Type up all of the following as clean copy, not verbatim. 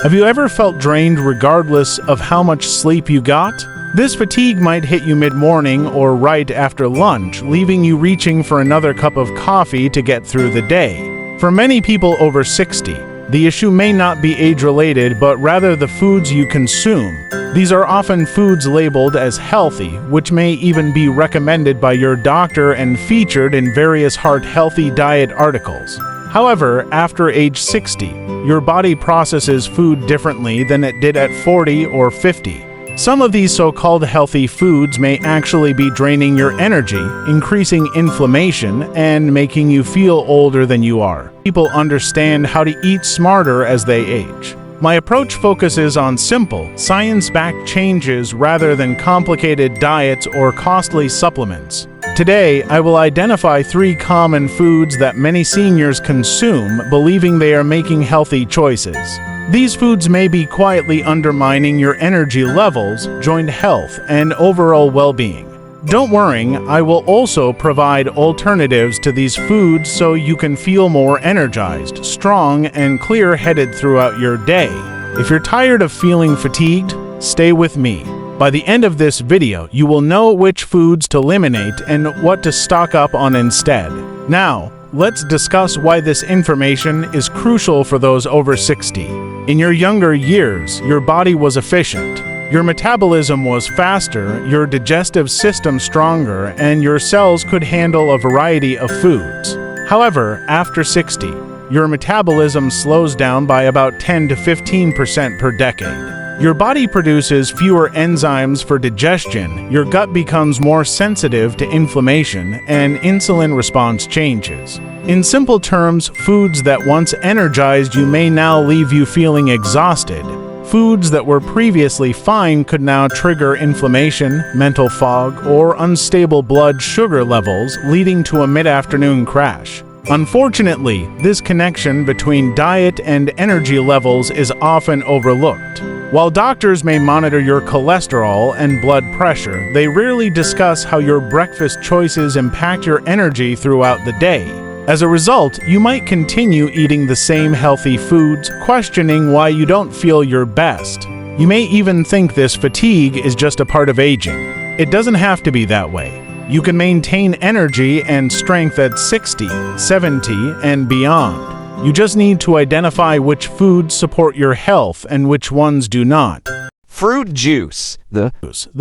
Have you ever felt drained regardless of how much sleep you got? This fatigue might hit you mid-morning or right after lunch, leaving you reaching for another cup of coffee to get through the day. For many people over 60, the issue may not be age-related, but rather the foods you consume. These are often foods labeled as healthy, which may even be recommended by your doctor and featured in various heart-healthy diet articles. However, after age 60, your body processes food differently than it did at 40 or 50. Some of these so-called healthy foods may actually be draining your energy, increasing inflammation, and making you feel older than you are. People understand how to eat smarter as they age. My approach focuses on simple, science-backed changes rather than complicated diets or costly supplements. Today, I will identify 3 common foods that many seniors consume, believing they are making healthy choices. These foods may be quietly undermining your energy levels, joint health, and overall well-being. Don't worry, I will also provide alternatives to these foods so you can feel more energized, strong, and clear-headed throughout your day. If you're tired of feeling fatigued, stay with me. By the end of this video, you will know which foods to eliminate and what to stock up on instead. Now, let's discuss why this information is crucial for those over 60. In your younger years, your body was efficient. Your metabolism was faster, your digestive system stronger, and your cells could handle a variety of foods. However, after 60, your metabolism slows down by about 10 to 15% per decade. Your body produces fewer enzymes for digestion, your gut becomes more sensitive to inflammation, and insulin response changes. In simple terms, foods that once energized you may now leave you feeling exhausted. Foods that were previously fine could now trigger inflammation, mental fog, or unstable blood sugar levels, leading to a mid-afternoon crash. Unfortunately, this connection between diet and energy levels is often overlooked. While doctors may monitor your cholesterol and blood pressure, they rarely discuss how your breakfast choices impact your energy throughout the day. As a result, you might continue eating the same healthy foods, questioning why you don't feel your best. You may even think this fatigue is just a part of aging. It doesn't have to be that way. You can maintain energy and strength at 60, 70, and beyond. You just need to identify which foods support your health and which ones do not. Fruit juice. The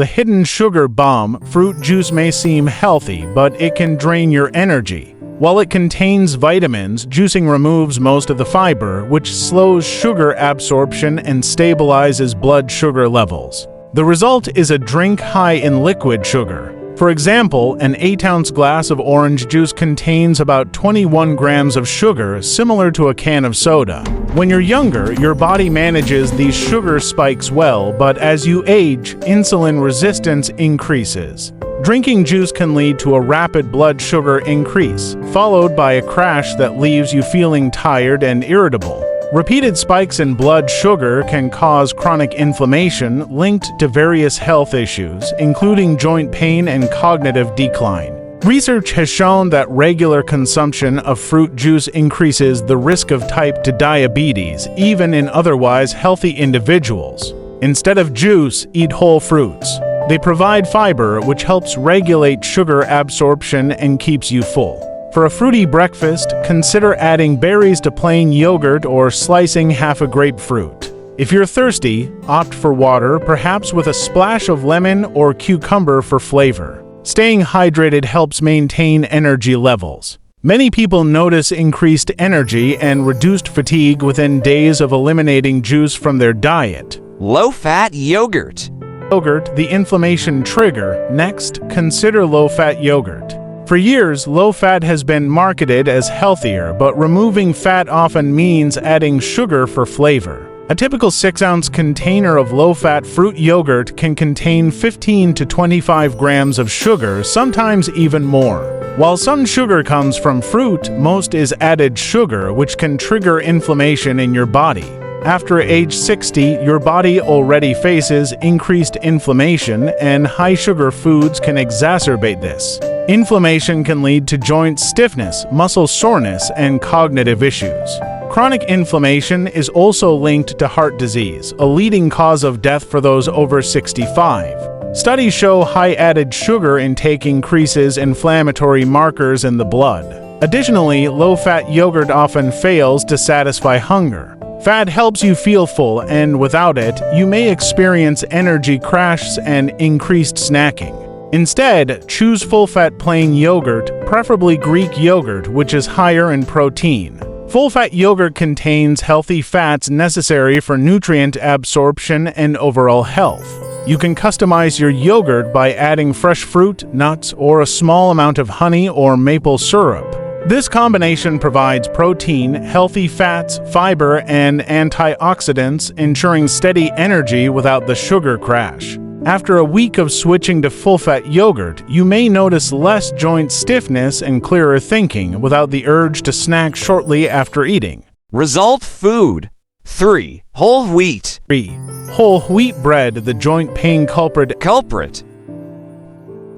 hidden sugar bomb. Fruit juice may seem healthy, but it can drain your energy. While it contains vitamins, juicing removes most of the fiber, which slows sugar absorption and stabilizes blood sugar levels. The result is a drink high in liquid sugar. For example, an 8-ounce glass of orange juice contains about 21 grams of sugar, similar to a can of soda. When you're younger, your body manages these sugar spikes well, but as you age, insulin resistance increases. Drinking juice can lead to a rapid blood sugar increase, followed by a crash that leaves you feeling tired and irritable. Repeated spikes in blood sugar can cause chronic inflammation linked to various health issues, including joint pain and cognitive decline. Research has shown that regular consumption of fruit juice increases the risk of type 2 diabetes, even in otherwise healthy individuals. Instead of juice, eat whole fruits. They provide fiber, which helps regulate sugar absorption and keeps you full. For a fruity breakfast, consider adding berries to plain yogurt or slicing half a grapefruit. If you're thirsty, opt for water, perhaps with a splash of lemon or cucumber for flavor. Staying hydrated helps maintain energy levels. Many people notice increased energy and reduced fatigue within days of eliminating juice from their diet. Low-fat yogurt. Yogurt, the inflammation trigger. Next, consider low-fat yogurt. For years, low-fat has been marketed as healthier, but removing fat often means adding sugar for flavor. A typical 6-ounce container of low-fat fruit yogurt can contain 15 to 25 grams of sugar, sometimes even more. While some sugar comes from fruit, most is added sugar, which can trigger inflammation in your body. After age 60, your body already faces increased inflammation, and high-sugar foods can exacerbate this. Inflammation can lead to joint stiffness, muscle soreness, and cognitive issues. Chronic inflammation is also linked to heart disease, a leading cause of death for those over 65. Studies show high added sugar intake increases inflammatory markers in the blood. Additionally, low-fat yogurt often fails to satisfy hunger. Fat helps you feel full, and without it, you may experience energy crashes and increased snacking. Instead, choose full-fat plain yogurt, preferably Greek yogurt, which is higher in protein. Full-fat yogurt contains healthy fats necessary for nutrient absorption and overall health. You can customize your yogurt by adding fresh fruit, nuts, or a small amount of honey or maple syrup. This combination provides protein, healthy fats, fiber, and antioxidants, ensuring steady energy without the sugar crash. After a week of switching to full-fat yogurt, you may notice less joint stiffness and clearer thinking without the urge to snack shortly after eating. Result food. 3. Whole wheat. 3. Whole wheat bread, the joint pain culprit.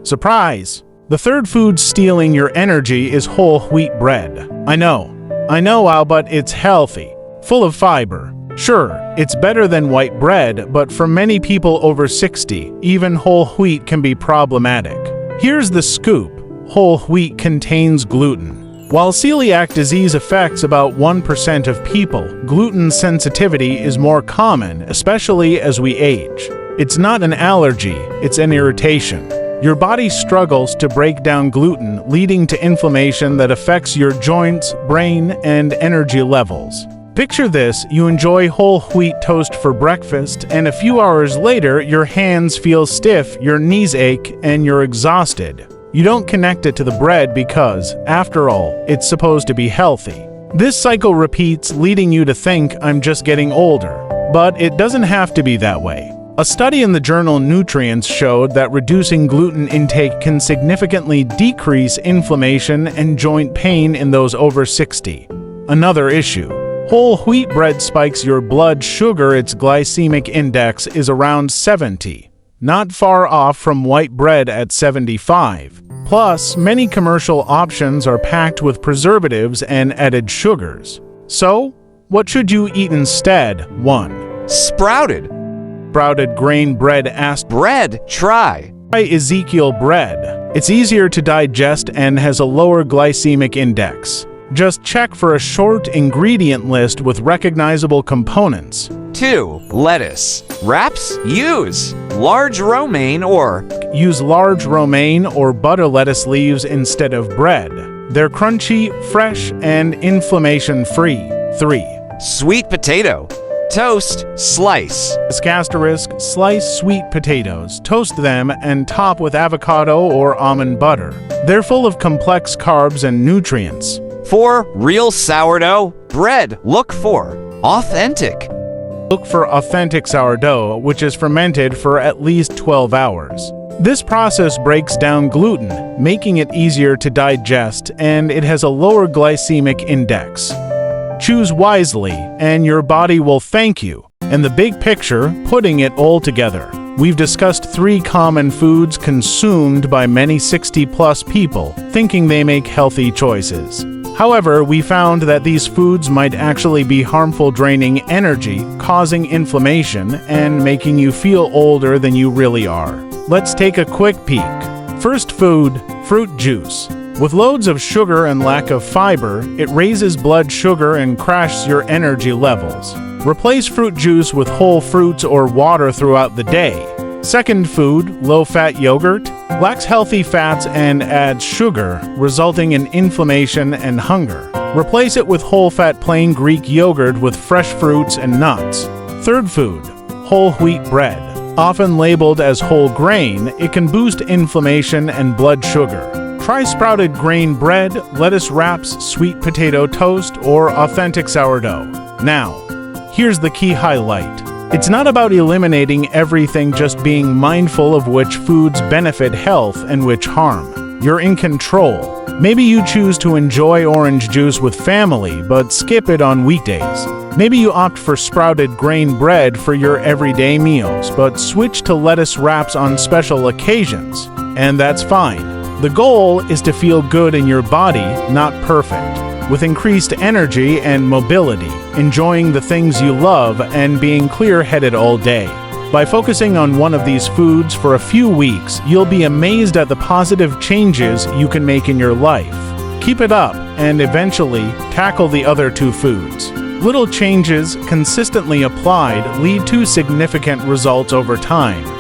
Surprise! The third food stealing your energy is whole wheat bread. I know, Al, but it's healthy, full of fiber. Sure, it's better than white bread, but for many people over 60, even whole wheat can be problematic. Here's the scoop: whole wheat contains gluten. While celiac disease affects about 1% of people, gluten sensitivity is more common, especially as we age. It's not an allergy, it's an irritation. Your body struggles to break down gluten, leading to inflammation that affects your joints, brain, and energy levels. Picture this: you enjoy whole wheat toast for breakfast, and a few hours later, your hands feel stiff, your knees ache, and you're exhausted. You don't connect it to the bread because, after all, it's supposed to be healthy. This cycle repeats, leading you to think, I'm just getting older. But it doesn't have to be that way. A study in the journal Nutrients showed that reducing gluten intake can significantly decrease inflammation and joint pain in those over 60. Another issue: whole wheat bread spikes your blood sugar. Its glycemic index is around 70, not far off from white bread at 75. Plus, many commercial options are packed with preservatives and added sugars. So, what should you eat instead? 1. Sprouted Grain bread. bread. Try Ezekiel bread. It's easier to digest and has a lower glycemic index. Just check for a short ingredient list with recognizable components. 2. Lettuce wraps. Use large romaine or butter lettuce leaves instead of bread. They're crunchy, fresh, and inflammation-free. 3. Sweet potato toast. Slice Slice sweet potatoes, toast them, and top with avocado or almond butter. They're full of complex carbs and nutrients. 4. Real sourdough bread. Look for authentic sourdough, which is fermented for at least 12 hours. This process breaks down gluten, making it easier to digest, and it has a lower glycemic index. Choose wisely, and your body will thank you. In the big picture, putting it all together, we've discussed 3 common foods consumed by many 60-plus people, thinking they make healthy choices. However, we found that these foods might actually be harmful, draining energy, causing inflammation, and making you feel older than you really are. Let's take a quick peek. First food: fruit juice. With loads of sugar and lack of fiber, it raises blood sugar and crashes your energy levels. Replace fruit juice with whole fruits or water throughout the day. Second food: low-fat yogurt. Lacks healthy fats and adds sugar, resulting in inflammation and hunger. Replace it with whole-fat plain Greek yogurt with fresh fruits and nuts. Third food: whole wheat bread. Often labeled as whole grain, it can boost inflammation and blood sugar. Try sprouted grain bread, lettuce wraps, sweet potato toast, or authentic sourdough. Now, here's the key highlight. It's not about eliminating everything, just being mindful of which foods benefit health and which harm. You're in control. Maybe you choose to enjoy orange juice with family, but skip it on weekdays. Maybe you opt for sprouted grain bread for your everyday meals, but switch to lettuce wraps on special occasions. And that's fine. The goal is to feel good in your body, not perfect. with increased energy and mobility, enjoying the things you love, and being clear-headed all day. By focusing on one of these foods for a few weeks, you'll be amazed at the positive changes you can make in your life. Keep it up, and eventually tackle the other two foods. Little changes consistently applied lead to significant results over time.